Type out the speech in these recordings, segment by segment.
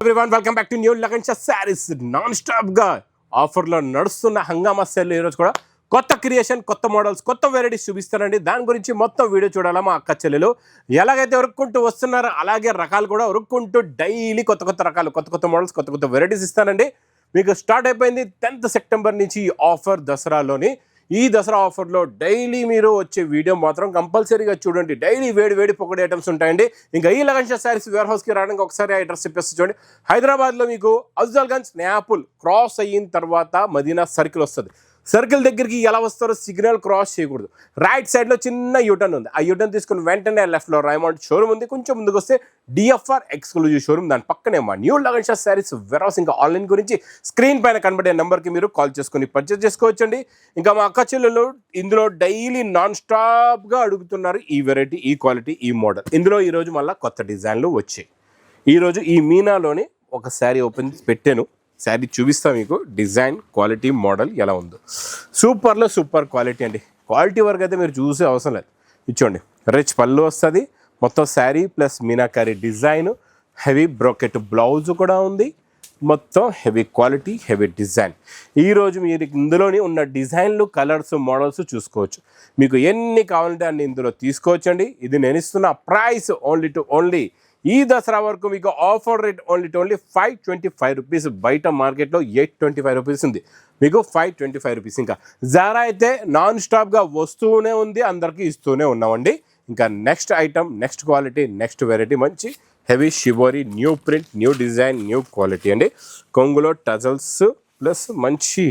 Everyone welcome back to new lagan saris non stop గా offer లో నడుస్తున్న హంగామా సేల్ ఈ రోజు కూడా కొత్త క్రియేషన్ కొత్త మోడల్స్ కొత్త వెరైటీస్ చూపిస్తారండి. దాని గురించి మొత్తం వీడియో చూడాలా మా అక్క చెల్లెలు ఎలాగైతే ఉరుక్కుంటూ వస్తున్నారో అలాగే రకాలు కూడా ఉరుక్కుంటూ డైలీ కొత్త కొత్త రకాలు కొత్త కొత్త మోడల్స్ కొత్త కొత్త వెరైటీస్ ఇస్తానండి. మీకు స్టార్ట్ అయిపోయింది 10th సెప్టెంబర్ నుంచి ఈ ఆఫర్ దసరాలోని. ఈ దసరా ఆఫర్లో డైలీ మీరు వచ్చే వీడియో మాత్రం కంపల్సరీగా చూడండి. డైలీ వేడి పొగడి ఐటమ్స్ ఉంటాయండి. ఇంకా ఈ లగన్ శారీస్ వేర్ హౌస్కి రావడానికి ఒకసారి అడ్రస్ చెప్పేసి చూడండి. హైదరాబాద్లో మీకు అఫ్జల్గంజ్ నేపుల్ క్రాస్ అయిన తర్వాత మదీనా సర్కిల్ వస్తుంది. సర్కిల్ దగ్గరికి ఎలా వస్తారో సిగ్నల్ క్రాస్ చేయకూడదు. రైట్ సైడ్లో చిన్న యూటర్న్ ఉంది. ఆ యూటర్న్ తీసుకుని వెంటనే లెఫ్ట్లో రైమండ్ షోరూమ్ ఉంది. కొంచెం ముందుకు వస్తే డిఎఫ్ఆర్ ఎక్స్క్లూజివ్ షోరూమ్, దాని పక్కనే మా new Lagan sarees warehouse. ఇంకా ఆన్లైన్ గురించి స్క్రీన్ పైన కనబడే నెంబర్కి మీరు కాల్ చేసుకుని పర్చేస్ చేసుకోవచ్చండి. ఇంకా మా అక్క చెల్లెలు ఇందులో డైలీ నాన్ స్టాప్గా అడుగుతున్నారు ఈ వెరైటీ, ఈ క్వాలిటీ, ఈ మోడల్. ఇందులో ఈరోజు మళ్ళీ కొత్త డిజైన్లు వచ్చాయి. ఈరోజు ఈ మీనాలోని ఒక శారీ ఓపెన్ పెట్టాను. శారీ చూపిస్తా మీకు డిజైన్ క్వాలిటీ మోడల్ ఎలా ఉందో. సూపర్లో సూపర్ క్వాలిటీ అండి. క్వాలిటీ వరకు అయితే మీరు చూసే అవసరం లేదు. ఇచ్చోండి, రిచ్ పళ్ళు వస్తుంది, మొత్తం sari plus meenakari design, heavy brocade blouse కూడా ఉంది. మొత్తం హెవీ క్వాలిటీ హెవీ డిజైన్. ఈరోజు మీరు ఇందులోని ఉన్న డిజైన్లు కలర్స్ మోడల్స్ చూసుకోవచ్చు. మీకు ఎన్ని కావాలంటే అన్ని ఇందులో తీసుకోవచ్చండి. ఇది నేను ఇస్తున్న ప్రైస్ ఓన్లీ ఈ దసరా వరకు మీకు ఆఫర్ రేట్ ఓన్లీ 525 రూపీస్. బయట మార్కెట్లో 825 రూపీస్ ఉంది, మీకు 525 రూపీస్. ఇంకా జారా అయితే నాన్ స్టాప్గా వస్తూనే ఉంది, అందరికీ ఇస్తూనే ఉన్నామండి. ఇంకా next item, next quality, next variety మంచి హెవీ షివోరీ new print new design new quality అండి. కొంగులో టజల్స్ ప్లస్ మంచి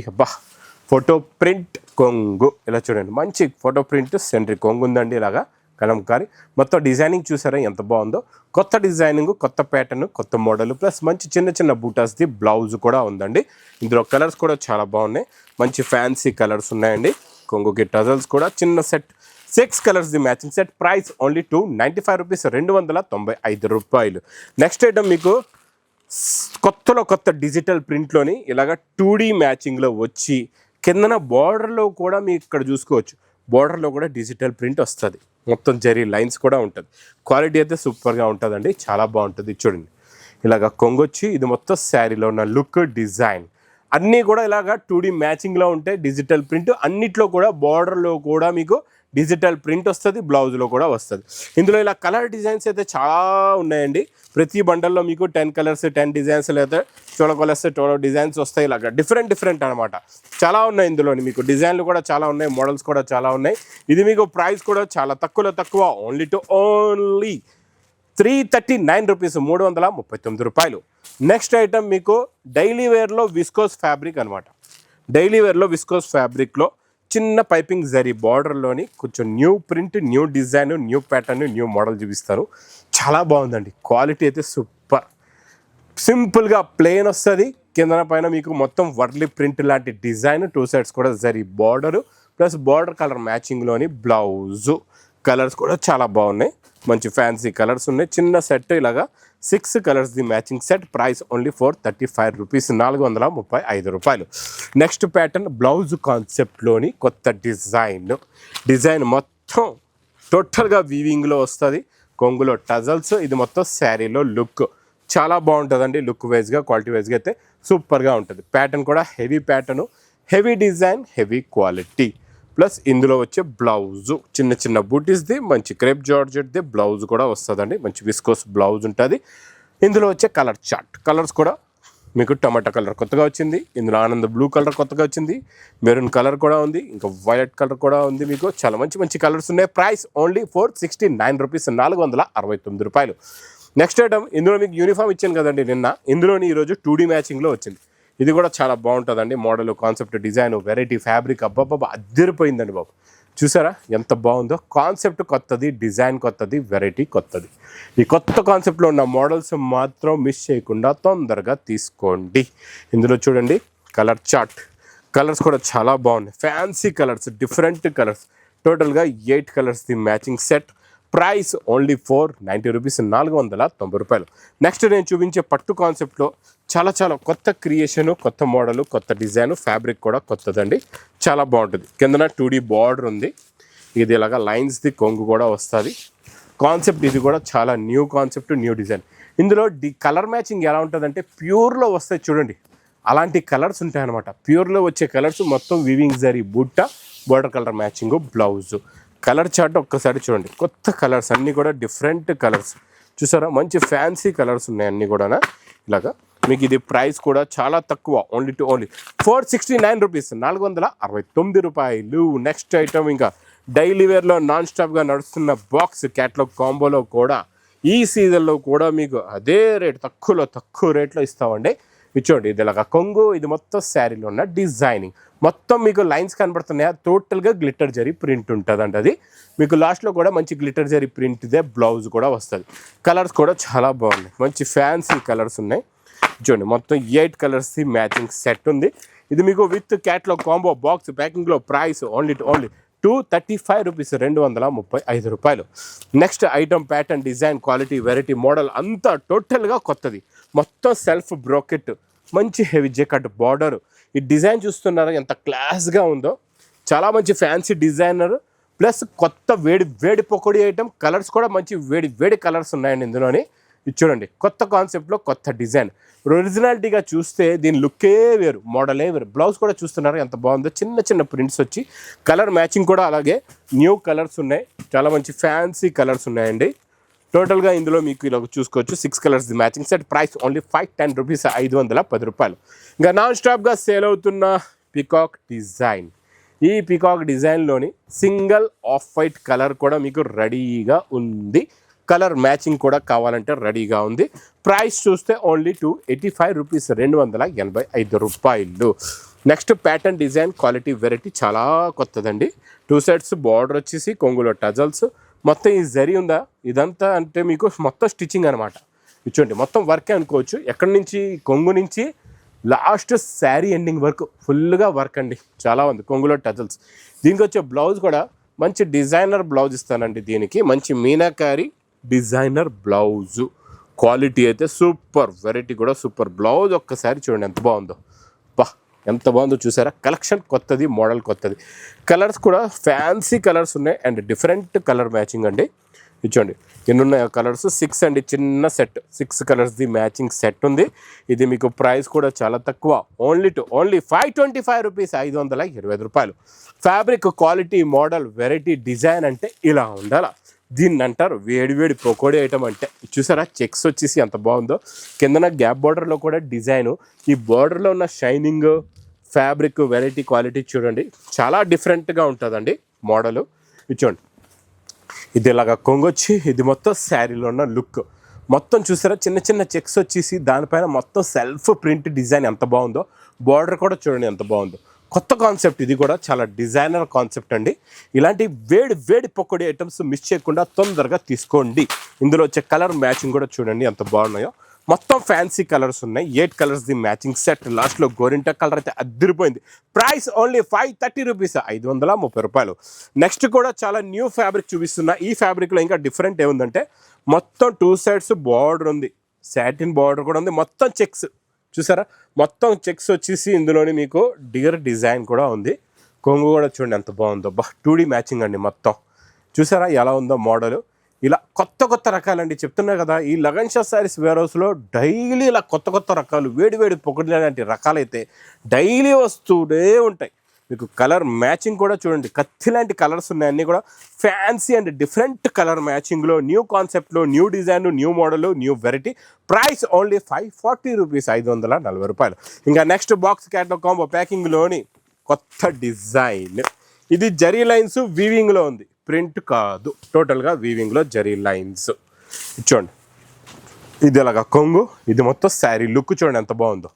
ఫోటో ప్రింట్ కొంగు. ఇలా చూడండి, మంచి ఫోటో ప్రింట్ సెంట్రీ కొంగు ఉందండి. ఇలాగా కలంకారీ మొత్తం డిజైనింగ్ చూసారా ఎంత బాగుందో. కొత్త డిజైనింగ్, కొత్త ప్యాటర్న్, కొత్త మోడల్ ప్లస్ మంచి చిన్న చిన్న బూటాస్ది బ్లౌజ్ కూడా ఉందండి. ఇందులో కలర్స్ కూడా చాలా బాగున్నాయి, మంచి ఫ్యాన్సీ కలర్స్ ఉన్నాయండి. కొంగుకి టజల్స్ కూడా చిన్న సెట్ 6 కలర్స్ది matching set. Price only 295 rupees, 295 రూపాయలు. నెక్స్ట్ ఐటమ్ మీకు కొత్త డిజిటల్ ప్రింట్లోని ఇలాగ 2D మ్యాచింగ్లో వచ్చి కిందన బార్డర్లో కూడా మీకు ఇక్కడ చూసుకోవచ్చు. బార్డర్లో కూడా డిజిటల్ ప్రింట్ వస్తుంది, మొత్తం జరీ లైన్స్ కూడా ఉంటుంది. క్వాలిటీ అయితే సూపర్గా ఉంటుందండి, చాలా బాగుంటుంది. చూడండి, ఇలాగ కొంగొచ్చి ఇది మొత్తం శారీలో ఉన్న లుక్ డిజైన్ అన్నీ కూడా ఇలాగ 2D మ్యాచింగ్లో ఉంటాయి. డిజిటల్ ప్రింట్ అన్నిట్లో కూడా బార్డర్లో కూడా మీకు డిజిటల్ ప్రింట్ వస్తుంది, బ్లౌజ్లో కూడా వస్తుంది. ఇందులో ఇలా కలర్ డిజైన్స్ అయితే చాలా ఉన్నాయండి. ప్రతి బండల్లో మీకు 10 కలర్స్ 10 డిజైన్స్ లేదా 12 కలర్స్ 12 డిజైన్స్ వస్తాయి. ఇలాగ డిఫరెంట్ అనమాట. చాలా ఉన్నాయి ఇందులో, మీకు డిజైన్లు కూడా చాలా ఉన్నాయి, మోడల్స్ కూడా చాలా ఉన్నాయి. ఇది మీకు ప్రైస్ కూడా చాలా తక్కువ ఓన్లీ 339 రూపీస్, 339 రూపాయలు. నెక్స్ట్ ఐటమ్ మీకు డైలీ వేర్లో విస్కోస్ ఫ్యాబ్రిక్ అనమాట. డైలీ వేర్లో విస్కోస్ ఫ్యాబ్రిక్లో చిన్న పైపింగ్ జరీ బార్డర్లోని కొంచెం new print new design new pattern new model చూపిస్తారు. చాలా బాగుందండి. క్వాలిటీ అయితే సూపర్. సింపుల్గా ప్లెయిన్ వస్తుంది, కిందన పైన మీకు మొత్తం వర్లీ ప్రింట్ లాంటి డిజైన్, 2 సైడ్స్ కూడా zari border plus border colour మ్యాచింగ్లోని బ్లౌజు. కలర్స్ కూడా చాలా బాగున్నాయి, మంచి ఫ్యాన్సీ కలర్స్ ఉన్నాయి. చిన్న సెట్ ఇలాగా 6 కలర్స్ది matching set. Price only 435 rupees, 435 రూపాయలు. నెక్స్ట్ ప్యాటర్న్ బ్లౌజ్ కాన్సెప్ట్లోని కొత్త డిజైన్ మొత్తం టోటల్గా వీవింగ్లో వస్తుంది. కొంగులో టజల్స్, ఇది మొత్తం శారీలో లుక్ చాలా బాగుంటుందండి. లుక్ వైజ్గా క్వాలిటీ వైజ్గా అయితే సూపర్గా ఉంటుంది. ప్యాటర్న్ కూడా heavy pattern, heavy design, heavy quality. Plus ఇందులో వచ్చే బ్లౌజు చిన్న బూటీస్ది మంచి క్రేప్ జార్జెట్ది బ్లౌజ్ కూడా వస్తుందండి. మంచి విస్కోస్ బ్లౌజ్ ఉంటుంది. ఇందులో వచ్చే కలర్ చార్ట్ కలర్స్ కూడా మీకు టమాటా కలర్ కొత్తగా వచ్చింది, ఇందులో ఆనంద్ బ్లూ కలర్ కొత్తగా వచ్చింది, మెరూన్ కలర్ కూడా ఉంది, ఇంకా వైలెట్ కలర్ కూడా ఉంది. మీకు చాలా మంచి కలర్స్ ఉన్నాయి. ప్రైస్ ఓన్లీ 469 రూపీస్, 469 రూపాయలు. నెక్స్ట్ ఐటమ్, ఇందులో మీకు యూనిఫామ్ ఇచ్చాను కదండి నిన్న, ఇందులోని ఈరోజు 2D మ్యాచింగ్లో వచ్చింది. ఇది కూడా చాలా బాగుంటుందండి. Model, concept, design, variety, fabric అబ్బాబ్బా అద్దరిపోయిందండి బాబు. చూసారా ఎంత బాగుందో. కాన్సెప్ట్ కొత్తది, డిజైన్ కొత్తది, వెరైటీ కొత్తది. ఈ కొత్త కాన్సెప్ట్లో ఉన్న మోడల్స్ మాత్రం మిస్ చేయకుండా తొందరగా తీసుకోండి. ఇందులో చూడండి కలర్ చార్ట్, కలర్స్ కూడా చాలా బాగున్నాయి. ఫ్యాన్సీ కలర్స్, డిఫరెంట్ కలర్స్, టోటల్గా 8 కలర్స్ది matching set. Price only 490 rupees, 490 రూపాయలు. నెక్స్ట్ నేను చూపించే పట్టు కాన్సెప్ట్లో చాలా కొత్త క్రియేషను, కొత్త మోడలు, కొత్త డిజైన్, ఫ్యాబ్రిక్ కూడా కొత్తదండి. చాలా బాగుంటుంది. కిందన 2D బార్డర్ ఉంది, ఇది ఇలాగా లైన్స్ది కొంగు కూడా వస్తుంది. కాన్సెప్ట్ ఇది కూడా చాలా న్యూ కాన్సెప్ట్, న్యూ డిజైన్. ఇందులో కలర్ మ్యాచింగ్ ఎలా ఉంటుందంటే ప్యూర్లో వస్తాయి చూడండి, అలాంటి కలర్స్ ఉంటాయన్నమాట. ప్యూర్లో వచ్చే కలర్స్ మొత్తం వివింగ్ జరీ బుట్ట, border colour matching, blouse. Colour chart ఒక్కసారి చూడండి, కొత్త కలర్స్ అన్నీ కూడా డిఫరెంట్ కలర్స్ చూసారా, మంచి ఫ్యాన్సీ కలర్స్ ఉన్నాయి అన్నీ కూడా ఇలాగా. మీకు ఇది ప్రైస్ కూడా చాలా తక్కువ, ఓన్లీ 469 రూపీస్, 469 రూపాయలు. నెక్స్ట్ ఐటమ్ ఇంకా డైలీ వేర్లో నాన్ స్టాప్గా నడుస్తున్న బాక్స్ క్యాట్లాగ్ కాంబోలో కూడా ఈ సీజన్లో కూడా మీకు అదే రేట్, తక్కువ రేట్లో ఇస్తామండి. ఇచ్చోండి, ఇది ఇలాగా కొంగు, ఇది మొత్తం శారీలో ఉన్న డిజైనింగ్, మొత్తం మీకు లైన్స్ కనబడుతున్నాయా, టోటల్గా గ్లిటర్ జరీ ప్రింట్ ఉంటుందండి. అది మీకు లాస్ట్లో కూడా మంచి గ్లిటర్ జరీ ప్రింట్ ఇదే బ్లౌజ్ కూడా వస్తుంది. కలర్స్ కూడా చాలా బాగున్నాయి, మంచి ఫ్యాన్సీ కలర్స్ ఉన్నాయి. చూడండి, మొత్తం 8 కలర్స్ది మ్యాచింగ్ సెట్ ఉంది. ఇది మీకు విత్ క్యాట్లాగ్ కాంబో బాక్స్ ప్యాకింగ్లో ప్రైస్ ఓన్లీ 235 రూపీస్, 235 రూపాయలు. Next item pattern, design, quality, variety, model అంతా టోటల్గా కొత్తది. మొత్తం సెల్ఫ్ బ్రోకెట్, మంచి హెవీ జెకట్ బార్డర్. ఈ డిజైన్ చూస్తున్నారా ఎంత క్లాస్గా ఉందో, చాలా మంచి ఫ్యాన్సీ డిజైనర్ ప్లస్ కొత్త వేడి పకోడీ ఐటమ్. కలర్స్ కూడా మంచి వేడి కలర్స్ ఉన్నాయండి ఇందులోని. ఇది చూడండి, కొత్త కాన్సెప్ట్లో కొత్త డిజైన్. ఒరిజినాలిటీగా చూస్తే దీని లుక్కే వేరు, మోడలే వేరు. బ్లౌజ్ కూడా చూస్తున్నారు ఎంత బాగుందో, చిన్న ప్రింట్స్ వచ్చి, కలర్ మ్యాచింగ్ కూడా అలాగే న్యూ కలర్స్ ఉన్నాయి, చాలా మంచి ఫ్యాన్సీ కలర్స్ ఉన్నాయండి. టోటల్గా ఇందులో మీకు ఇలా చూసుకోవచ్చు 6 colours matching set. Price only 510 rupees, 510 రూపాయలు. ఇంకా నాన్ స్టాప్గా సేల్ అవుతున్న పీకాక్ డిజైన్. ఈ పీకాక్ డిజైన్లోని సింగిల్ ఆఫ్ వైట్ కలర్ కూడా మీకు రెడీగా ఉంది. కలర్ మ్యాచింగ్ కూడా కావాలంటే రెడీగా ఉంది. ప్రైస్ చూస్తే ఓన్లీ 285 రూపీస్, 285 రూపాయలు. Next pattern, design, quality, variety చాలా కొత్తదండి. 2 సెట్స్ బార్డర్ వచ్చేసి కొంగులో టజల్స్, మొత్తం ఈ జరీ ఉందా ఇదంతా అంటే మీకు మొత్తం స్టిచ్చింగ్ అనమాట. ఇచ్చోండి, మొత్తం వర్కే అనుకోవచ్చు. ఎక్కడి నుంచి, కొంగు నుంచి లాస్ట్ శారీ ఎండింగ్ వరకు ఫుల్గా వర్క్ అండి, చాలా ఉంది. కొంగులో టజల్స్. దీనికి వచ్చే బ్లౌజ్ కూడా మంచి డిజైనర్ బ్లౌజ్ ఇస్తానండి. దీనికి మంచి మీనాకారి డిజైనర్ బ్లౌజు, క్వాలిటీ అయితే సూపర్, వెరైటీ కూడా సూపర్. బ్లౌజ్ ఒక్కసారి చూడండి ఎంత బాగుందో, ఎంత బాగుందో చూసారా. కలెక్షన్ కొత్తది, మోడల్ కొత్తది. కలర్స్ కూడా ఫ్యాన్సీ కలర్స్ ఉన్నాయి అండ్ డిఫరెంట్ కలర్ మ్యాచింగ్ అండి. చూడండి ఎన్ని ఉన్నాయి కలర్స్, 6 అండి, చిన్న సెట్, 6 కలర్స్ది మ్యాచింగ్ సెట్ ఉంది. ఇది మీకు ప్రైస్ కూడా చాలా తక్కువ, ఓన్లీ 525 రూపీస్, 525 రూపాయలు. Fabric, quality, model, variety, design అంటే ఇలా ఉండాలి. దీన్ని అంటారు వేడి పకోడీ ఐటమ్ అంటే. చూసారా చెక్స్ వచ్చేసి ఎంత బాగుందో, కిందన గ్యాప్ బార్డర్లో కూడా డిజైను, ఈ బార్డర్లో ఉన్న షైనింగ్, ఫ్యాబ్రిక్, వెరైటీ, క్వాలిటీ చూడండి చాలా డిఫరెంట్గా ఉంటుందండి మోడలు. చూడండి, ఇది ఇలాగా కొంగొచ్చి, ఇది మొత్తం శారీలో ఉన్న లుక్ మొత్తం చూసారా, చిన్న చెక్స్ వచ్చేసి దానిపైన మొత్తం సెల్ఫ్ ప్రింట్ డిజైన్ ఎంత బాగుందో. బార్డర్ కూడా చూడండి ఎంత బాగుందో. కొత్త కాన్సెప్ట్, ఇది కూడా చాలా డిజైనర్ కాన్సెప్ట్ అండి. ఇలాంటి వేడి పకోడీ ఐటమ్స్ మిస్ చేయకుండా తొందరగా తీసుకోండి. ఇందులో వచ్చే కలర్ మ్యాచింగ్ కూడా చూడండి ఎంత బాగున్నాయో. మొత్తం ఫ్యాన్సీ కలర్స్ ఉన్నాయి, 8 కలర్స్ది మ్యాచింగ్ సెట్. లాస్ట్లో గోరింటా కలర్ అయితే అదిరిపోయింది. ప్రైస్ ఓన్లీ 530 రూపీస్, 530 రూపాయలు. నెక్స్ట్ కూడా చాలా న్యూ ఫ్యాబ్రిక్ చూపిస్తున్నా. ఈ ఫ్యాబ్రిక్లో ఇంకా డిఫరెంట్ ఏముందంటే మొత్తం 2 సైడ్స్ బార్డర్ ఉంది, సాటిన్ బార్డర్ కూడా ఉంది, మొత్తం చెక్స్ చూసారా, మొత్తం చెక్స్ వచ్చేసి ఇందులోని మీకు డియర్ డిజైన్ కూడా ఉంది. కొంగు కూడా చూడండి ఎంత బాగుందో, 2D మ్యాచింగ్ అండి మొత్తం. చూసారా ఎలా ఉందో మోడల్. ఇలా కొత్త రకాలండి, చెప్తున్నా కదా. ఈ లగన్ షా శారీస్ వేర్ హౌస్లో డైలీ ఇలా కొత్త రకాలు, వేడి పొగడి లాంటి రకాలైతే డైలీ వస్తూనే ఉంటాయి. మీకు కలర్ మ్యాచింగ్ కూడా చూడండి, కత్తి లాంటి కలర్స్ ఉన్నాయి, అన్నీ కూడా ఫ్యాన్సీ అండ్ డిఫరెంట్ కలర్ మ్యాచింగ్లో, న్యూ కాన్సెప్ట్లో, new design, new model, new variety. Price only 540 rupees, 540 రూపాయలు. ఇంకా నెక్స్ట్ బాక్స్ క్యాట్లాగ్ కాంబో ప్యాకింగ్లోని కొత్త డిజైన్. ఇది జరీ లైన్స్ వీవింగ్లో ఉంది, ప్రింట్ కాదు, టోటల్గా వీవింగ్లో జరీ లైన్స్. చూడండి, ఇది అలాగా కొంగు, ఇది మొత్తం శారీ లుక్ చూడండి ఎంత బాగుందో.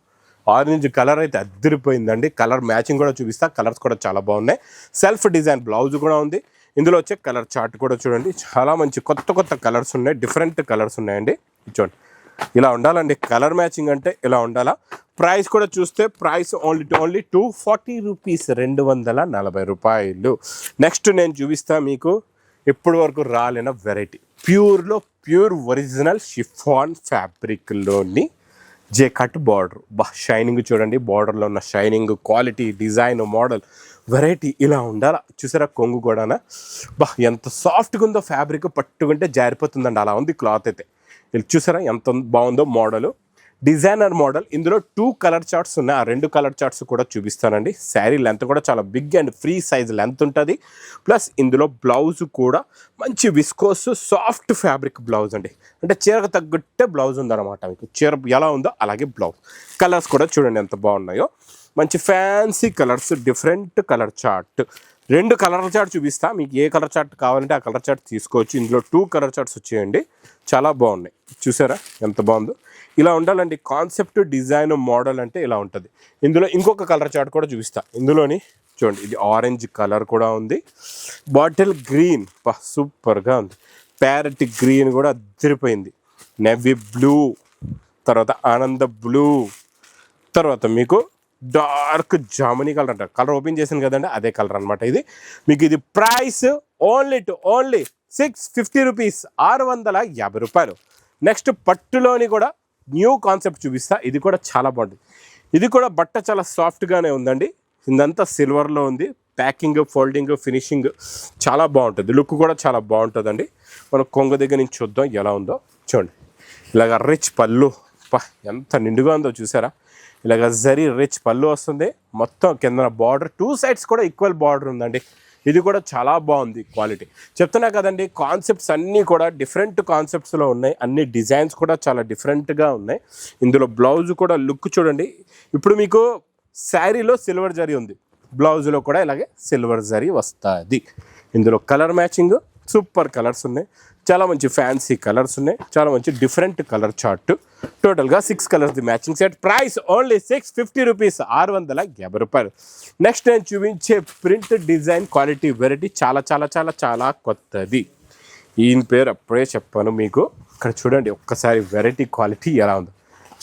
ఆరెంజ్ కలర్ అయితే అద్దరిపోయిందండి. కలర్ మ్యాచింగ్ కూడా చూపిస్తా, కలర్స్ కూడా చాలా బాగున్నాయి. సెల్ఫ్ డిజైన్ బ్లౌజ్ కూడా ఉంది. ఇందులో వచ్చే కలర్ చార్ట్ కూడా చూడండి, చాలా మంచి కొత్త కలర్స్ ఉన్నాయి, డిఫరెంట్ కలర్స్ ఉన్నాయండి. చూడండి ఇలా ఉండాలండి, కలర్ మ్యాచింగ్ అంటే ఇలా ఉండాలా. ప్రైస్ కూడా చూస్తే ప్రైస్ ఓన్లీ 240 రూపీస్, 240 రూపాయలు. నెక్స్ట్ నేను చూపిస్తా మీకు ఇప్పటి వరకు రాలేన వెరైటీ, ప్యూర్ ఒరిజినల్ షిఫాన్ ఫ్యాబ్రిక్లోని జే కట్ బార్డర్, షైనింగ్ చూడండి, బార్డర్లో ఉన్న shining, quality, design, model, variety ఇలా ఉండాలి. చూసారా కొంగు కూడానా, ఎంత సాఫ్ట్గా ఉందో ఫ్యాబ్రిక్, పట్టుకుంటే జారిపోతుందండి, అలా ఉంది క్లాత్ అయితే. ఇది చూసారా ఎంత బాగుందో మోడల్, డిజైనర్ మోడల్. ఇందులో 2 కలర్ చార్ట్స్ ఉన్నాయి, ఆ 2 కలర్ చార్ట్స్ కూడా చూపిస్తానండి. శారీ లెంత్ కూడా చాలా big and free size length ఉంటుంది. ప్లస్ ఇందులో బ్లౌజ్ కూడా మంచి విస్కోస్ సాఫ్ట్ ఫ్యాబ్రిక్ బ్లౌజ్ అండి, అంటే చీరకు తగ్గట్టే బ్లౌజ్ ఉందన్నమాట. మీకు చీర ఎలా ఉందో అలాగే బ్లౌజ్. కలర్స్ కూడా చూడండి ఎంత బాగున్నాయో, మంచి fancy colours, different colour chart. 2 colour chart చూపిస్తా, మీకు ఏ కలర్ చార్ట్ కావాలంటే ఆ కలర్ చార్ట్ తీసుకోవచ్చు. ఇందులో 2 కలర్ చార్ట్స్ వచ్చేయండి, చాలా బాగున్నాయి. చూసారా ఎంత బాగుందో, ఇలా ఉండాలండి కాన్సెప్ట్, డిజైన్, మోడల్ అంటే ఇలా ఉంటుంది. ఇందులో ఇంకొక కలర్ చార్ట్ కూడా చూపిస్తా. ఇందులోని చూడండి, ఇది ఆరెంజ్ కలర్ కూడా ఉంది, బాటిల్ గ్రీన్ సూపర్గా ఉంది, ప్యారెట్ గ్రీన్ కూడా అదిరిపోయింది, నెవీ బ్లూ, తర్వాత ఆనంద బ్లూ, తర్వాత మీకు డార్క్ జామునీ కలర్ అంటారు. కలర్ ఓపెన్ చేశాను కదండి, అదే కలర్ అనమాట ఇది. మీకు ఇది ప్రైస్ ఓన్లీ 650 రూపీస్, 650 రూపాయలు. నెక్స్ట్ పట్టులోని కూడా న్యూ కాన్సెప్ట్ చూపిస్తా, ఇది కూడా చాలా బాగుంటుంది. ఇది కూడా బట్ట చాలా సాఫ్ట్గానే ఉందండి, ఇదంతా సిల్వర్లో ఉంది. ప్యాకింగ్, ఫోల్డింగ్, ఫినిషింగ్ చాలా బాగుంటుంది, లుక్ కూడా చాలా బాగుంటుందండి. మనం కొంగ దగ్గర నుంచి చూద్దాం ఎలా ఉందో. చూడండి ఇలాగ రిచ్ పళ్ళు, ఎంత నిండుగా ఉందో చూసారా, ఇలాగ జరీ రిచ్ పళ్ళు వస్తుంది. మొత్తం కింద బార్డర్ 2 సైడ్స్ కూడా ఈక్వల్ బార్డర్ ఉందండి. ఇది కూడా చాలా బాగుంది క్వాలిటీ. చెప్తున్నా కదండి, కాన్సెప్ట్స్ అన్నీ కూడా డిఫరెంట్ కాన్సెప్ట్స్లో ఉన్నాయి, అన్ని డిజైన్స్ కూడా చాలా డిఫరెంట్గా ఉన్నాయి. ఇందులో బ్లౌజ్ కూడా లుక్ చూడండి, ఇప్పుడు మీకు శారీలో సిల్వర్ జరీ ఉంది, బ్లౌజ్లో కూడా ఇలాగే సిల్వర్ జరీ వస్తుంది. ఇందులో కలర్ మ్యాచింగ్ సూపర్ కలర్స్ ఉన్నాయి, చాలా మంచి ఫ్యాన్సీ కలర్స్ ఉన్నాయి, చాలా మంచి డిఫరెంట్ కలర్ చార్ట్. టోటల్గా 6 colours the matching set. Price only 650 rupees, 650 రూపాయలు. నెక్స్ట్ నేను చూపించే ప్రింట్, డిజైన్, క్వాలిటీ, వెరైటీ చాలా చాలా చాలా చాలా కొత్తది. ఈయన పేరు అప్పుడే చెప్పాను మీకు. ఇక్కడ చూడండి ఒక్కసారి వెరైటీ, క్వాలిటీ ఎలా ఉందో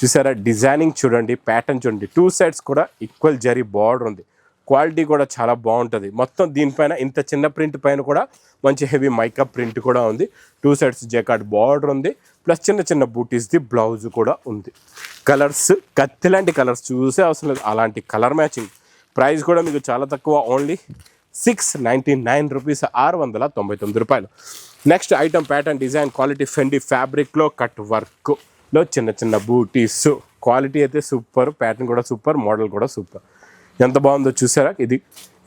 చూసారా, డిజైనింగ్ చూడండి, ప్యాటర్న్ చూడండి, 2 సైడ్స్ కూడా ఈక్వల్ జరీ బార్డర్ ఉంది, క్వాలిటీ కూడా చాలా బాగుంటుంది. మొత్తం దీనిపైన ఇంత చిన్న ప్రింట్ పైన కూడా మంచి హెవీ మైకప్ ప్రింట్ కూడా ఉంది, 2 సైడ్స్ జకార్డ్ బార్డర్ ఉంది, ప్లస్ చిన్న చిన్న బూటీస్ది బ్లౌజ్ కూడా ఉంది. కలర్స్ కత్తి లాంటి కలర్స్ చూసే అవసరం లేదు, అలాంటి కలర్ మ్యాచింగ్. ప్రైస్ కూడా మీకు చాలా తక్కువ, ఓన్లీ 699 రూపీస్, 699 రూపాయలు. Next item pattern, design, quality, Fendi ఫ్యాబ్రిక్లో కట్ వర్క్లో చిన్న చిన్న బూటీస్. క్వాలిటీ అయితే సూపర్, ప్యాటర్న్ కూడా సూపర్, మోడల్ కూడా సూపర్. ఎంత బాగుందో చూసారా, ఇది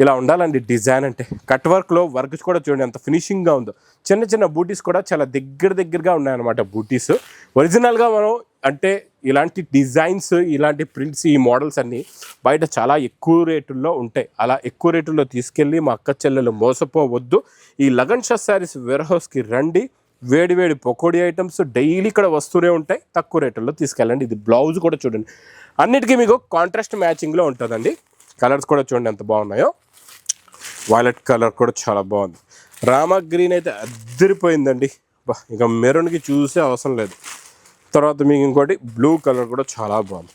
ఇలా ఉండాలండి డిజైన్ అంటే. కట్ వర్క్లో వర్క్ కూడా చూడండి ఎంత ఫినిషింగ్గా ఉందో, చిన్న చిన్న బూటీస్ కూడా చాలా దగ్గరగా ఉన్నాయన్నమాట బూటీస్. ఒరిజినల్గా మనం అంటే ఇలాంటి డిజైన్స్, ఇలాంటి ప్రింట్స్, ఈ మోడల్స్ అన్నీ బయట చాలా ఎక్కువ రేటుల్లో ఉంటాయి. అలా ఎక్కువ రేటుల్లో తీసుకెళ్ళి మా అక్క చెల్లెలు మోసపోవద్దు. ఈ లగన్ షా శారీస్ వేర్ హౌస్కి రండి, వేడి పకోడీ ఐటమ్స్ డైలీ ఇక్కడ వస్తూనే ఉంటాయి, తక్కువ రేటుల్లో తీసుకెళ్ళండి. ఇది బ్లౌజ్ కూడా చూడండి, అన్నిటికీ మీకు కాంట్రాస్ట్ మ్యాచింగ్లో ఉంటుందండి. కలర్స్ కూడా చూడండి ఎంత బాగున్నాయో, వైలెట్ కలర్ కూడా చాలా బాగుంది, రామా గ్రీన్ అయితే అద్దరిపోయిందండి, ఇక మెరూన్కి చూసే అవసరం లేదు. తర్వాత మీకు ఇంకోటి బ్లూ కలర్ కూడా చాలా బాగుంది.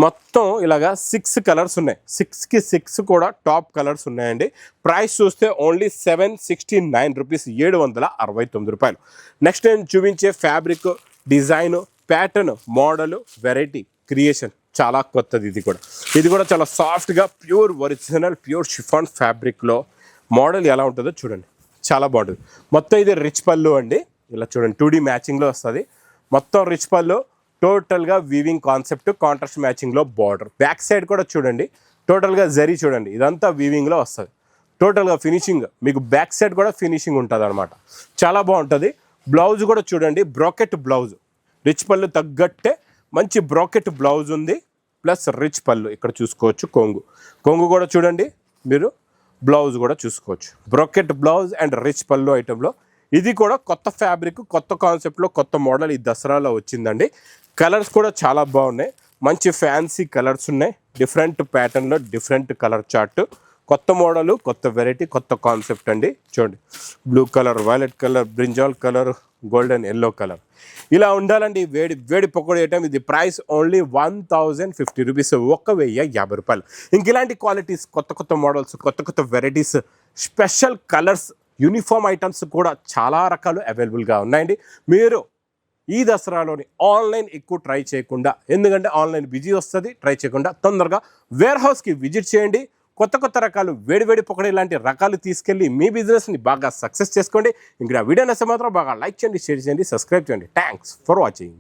మొత్తం ఇలాగా 6 కలర్స్ ఉన్నాయి, 6కి 6 కూడా టాప్ కలర్స్ ఉన్నాయండి. ప్రైస్ చూస్తే ఓన్లీ 769 రూపీస్, 769 రూపాయలు. నెక్స్ట్ నేను చూపించే fabric, design, pattern, model, variety, creation చాలా కొత్తది. ఇది కూడా చాలా సాఫ్ట్గా ప్యూర్ ఒరిజినల్ ప్యూర్ షిఫాన్ ఫ్యాబ్రిక్లో మోడల్ ఎలా ఉంటుందో చూడండి, చాలా బాగుంటుంది. మొత్తం ఇది రిచ్ పళ్ళు అండి, ఇలా చూడండి 2D మ్యాచింగ్లో వస్తుంది. మొత్తం రిచ్ పళ్ళు, టోటల్గా వీవింగ్ కాన్సెప్ట్, కాంట్రాస్ట్ మ్యాచింగ్లో బార్డర్. బ్యాక్ సైడ్ కూడా చూడండి, టోటల్గా జరీ చూడండి, ఇదంతా వీవింగ్లో వస్తుంది. టోటల్గా ఫినిషింగ్ మీకు బ్యాక్ సైడ్ కూడా ఫినిషింగ్ ఉంటుంది అనమాట, చాలా బాగుంటుంది. బ్లౌజ్ కూడా చూడండి, బ్రాకెట్ బ్లౌజ్, రిచ్ పళ్ళు తగ్గట్టే మంచి బ్రాకెట్ బ్లౌజ్ ఉంది, ప్లస్ రిచ్ పళ్ళు ఇక్కడ చూసుకోవచ్చు. కొంగు కూడా చూడండి మీరు, బ్లౌజ్ కూడా చూసుకోవచ్చు. బ్రాకెట్ బ్లౌజ్ అండ్ రిచ్ పళ్ళు ఐటెంలో ఇది కూడా కొత్త ఫ్యాబ్రిక్, కొత్త కాన్సెప్ట్లో, కొత్త మోడల్ ఈ దసరాలో వచ్చిందండి. కలర్స్ కూడా చాలా బాగున్నాయి, మంచి ఫ్యాన్సీ కలర్స్ ఉన్నాయి, డిఫరెంట్ ప్యాటర్న్లో డిఫరెంట్ కలర్ చార్ట్, కొత్త మోడలు, కొత్త వెరైటీ, కొత్త కాన్సెప్ట్ అండి. చూడండి blue colour, violet colour, brinjal colour, golden yellow colour, ఇలా ఉండాలండి. వేడి పకోడీ ఐటమ్. ఇది ప్రైస్ ఓన్లీ 1050 రూపీస్, 1050 రూపాయలు. ఇంక ఇలాంటి క్వాలిటీస్, కొత్త మోడల్స్, కొత్త varieties, special colours, uniform items కూడా చాలా రకాలు అవైలబుల్గా ఉన్నాయండి. మీరు ఈ దసరాలోని ఆన్లైన్ ఎక్కువ ట్రై చేయకుండా, ఎందుకంటే ఆన్లైన్ బిజీ వస్తుంది, ట్రై చేయకుండా తొందరగా వేర్ హౌస్కి విజిట్ చేయండి. కొత్త కొత్త రకాలు, వేడివేడి పకోడీ లాంటి రకాలు తీసుకెళ్ళి మీ బిజినెస్ని బాగా సక్సెస్ చేసుకోండి. ఇంకా వీడియో నచ్చితే మాత్రం బాగా లైక్ చేయండి, షేర్ చేయండి, సబ్స్క్రైబ్ చేయండి. Thanks for watching.